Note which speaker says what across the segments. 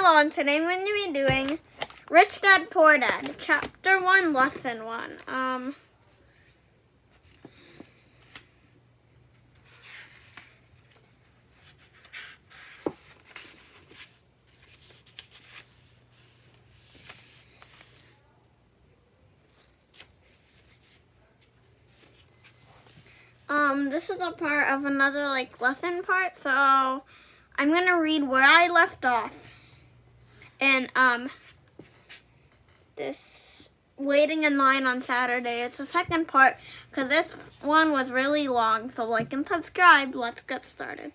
Speaker 1: Hello, and today I'm going to be doing Rich Dad, Poor Dad, Chapter 1, Lesson 1. This is a part of another, lesson part, so I'm going to read where I left off. And, this waiting in line on Saturday. It's the second part, because this one was really long, so like and subscribe. Let's get started.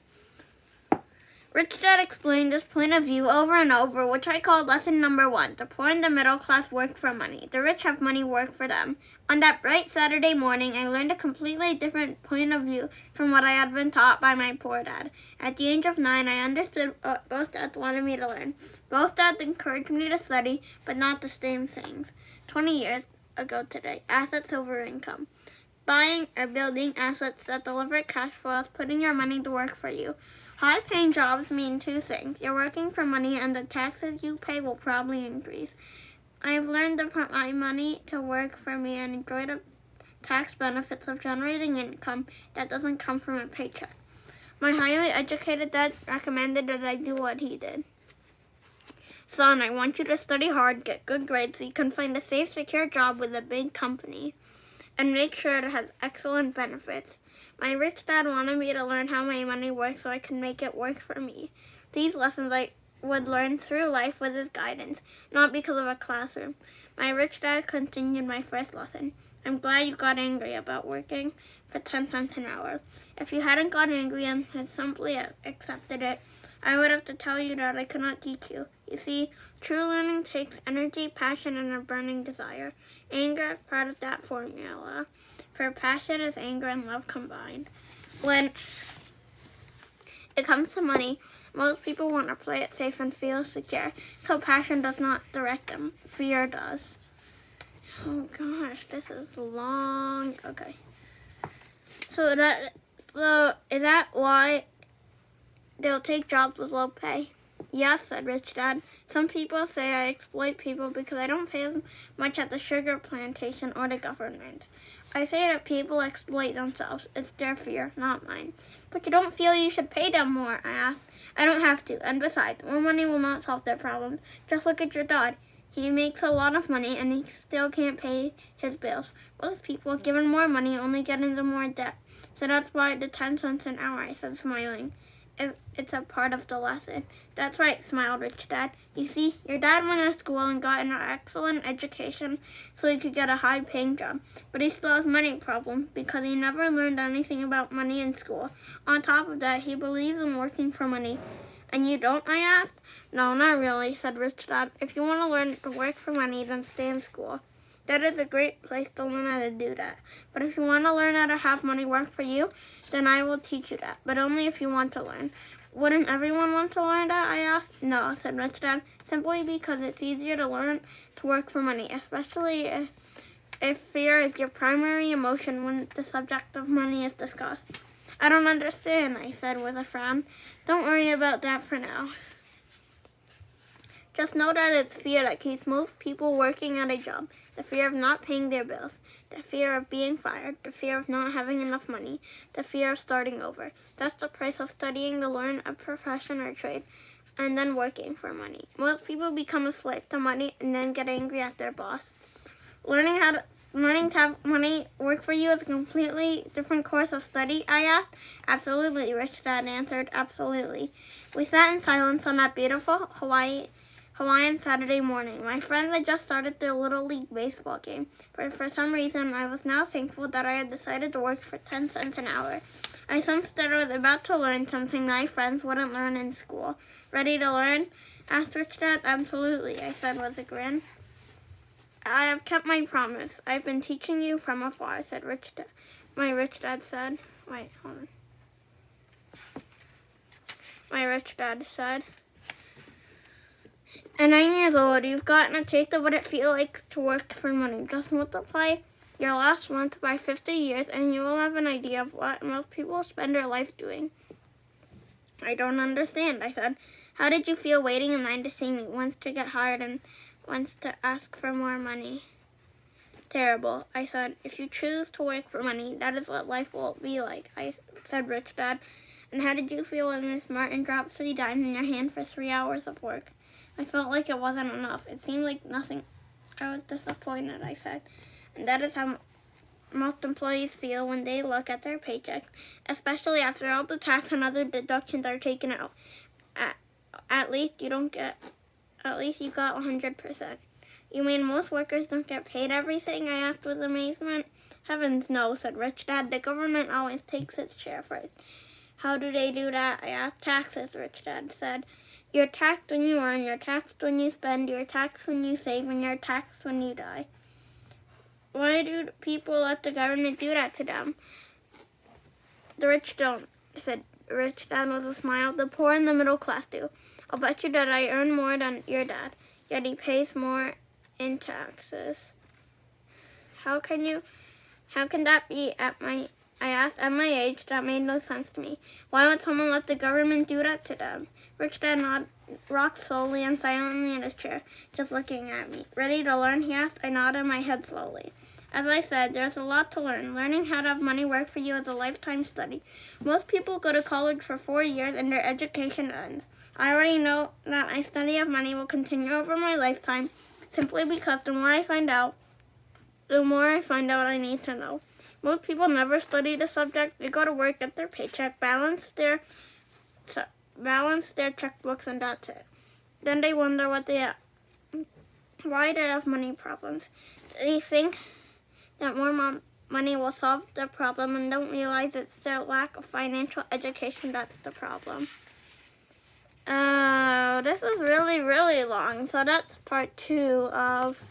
Speaker 1: Rich Dad explained his point of view over and over, which I called lesson number 1. The poor and the middle class work for money. The rich have money work for them. On that bright Saturday morning, I learned a completely different point of view from what I had been taught by my poor dad. At the age of 9, I understood what both dads wanted me to learn. Both dads encouraged me to study, but not the same things. 20 years ago today, assets over income. Buying or building assets that deliver cash flow is putting your money to work for you. High-paying jobs mean two things. You're working for money, and the taxes you pay will probably increase. I've learned to put my money to work for me and enjoy the tax benefits of generating income that doesn't come from a paycheck. My highly educated dad recommended that I do what he did. Son, I want you to study hard, get good grades so you can find a safe, secure job with a big company, and make sure it has excellent benefits. My rich dad wanted me to learn how my money works so I can make it work for me. These lessons I would learn through life with his guidance, not because of a classroom. My rich dad continued my first lesson. I'm glad you got angry about working for 10 cents an hour. If you hadn't got angry and had simply accepted it, I would have to tell you that I could not teach you. You see, true learning takes energy, passion, and a burning desire. Anger is part of that formula. For passion is anger and love combined. When it comes to money, most people want to play it safe and feel secure, so passion does not direct them. Fear does. Oh gosh, this is long. Okay. So is that why they'll take jobs with low pay? Yes, said Rich Dad. Some people say I exploit people because I don't pay as much at the sugar plantation or the government. I say that people exploit themselves. It's their fear, not mine. But you don't feel you should pay them more, I asked. I don't have to. And besides, more money will not solve their problems. Just look at your dad. He makes a lot of money and he still can't pay his bills. Most people, given more money, only get into more debt. So that's why the 10 cents an hour, I said, smiling. It's a part of the lesson. That's right, smiled Rich Dad. You see, your dad went to school and got an excellent education so he could get a high-paying job. But he still has money problems because he never learned anything about money in school. On top of that, he believes in working for money. And you don't, I asked? No, not really, said Rich Dad. If you want to learn to work for money, then stay in school. That is a great place to learn how to do that. But if you want to learn how to have money work for you, then I will teach you that. But only if you want to learn. Wouldn't everyone want to learn that, I asked? No, said Rich Dad. Simply because it's easier to learn to work for money, especially if fear is your primary emotion when the subject of money is discussed. I don't understand, I said with a frown. Don't worry about that for now. Just know that it's fear that keeps most people working at a job. The fear of not paying their bills. The fear of being fired. The fear of not having enough money. The fear of starting over. That's the price of studying to learn a profession or trade and then working for money. Most people become a slave to money and then get angry at their boss. Learning to have money work for you is a completely different course of study, I asked. Absolutely, Rich Dad answered. Absolutely. We sat in silence on that beautiful Hawaiian Saturday morning. My friends had just started their Little League baseball game. For some reason, I was now thankful that I had decided to work for 10 cents an hour. I sensed that I was about to learn something my friends wouldn't learn in school. Ready to learn? Asked Rich Dad. Absolutely, I said with a grin. I have kept my promise. I've been teaching you from afar, said my rich dad said. Wait, hold on. My rich dad said. At 9 years old, you've gotten a taste of what it feels like to work for money. Just multiply your last month by 50 years and you will have an idea of what most people spend their life doing. I don't understand, I said. How did you feel waiting in line to see me, once to get hired and once to ask for more money? Terrible, I said. If you choose to work for money, that is what life will be like, I said, Rich Dad. And how did you feel when Miss Martin dropped 3 dimes in your hand for 3 hours of work? I felt like it wasn't enough. It seemed like nothing. I was disappointed, I said. And that is how most employees feel when they look at their paycheck, especially after all the tax and other deductions are taken out. At least you got 100%. You mean most workers don't get paid everything? I asked with amazement. Heavens no, said Rich Dad. The government always takes its share first. How do they do that? I asked. Taxes, Rich Dad said. You're taxed when you earn, you're taxed when you spend, you're taxed when you save, and you're taxed when you die. Why do people let the government do that to them? The rich don't, said Rich Dad with a smile. The poor and the middle class do. I'll bet you that I earn more than your dad, yet he pays more in taxes. How can that be I asked. At my age, that made no sense to me. Why would someone let the government do that to them? Rich Dad rocked slowly and silently in his chair, just looking at me. Ready to learn, he asked. I nodded my head slowly. As I said, there's a lot to learn. Learning how to have money work for you is a lifetime study. Most people go to college for 4 years and their education ends. I already know that my study of money will continue over my lifetime, simply because the more I find out I need to know. Most people never study the subject. They go to work, get their paycheck, balance their checkbooks, and that's it. Then they wonder why they have money problems. They think that more money will solve the problem and don't realize it's their lack of financial education that's the problem. This is really, really long. So that's part 2 of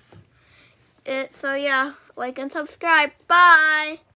Speaker 1: it. So yeah, like and subscribe. Bye!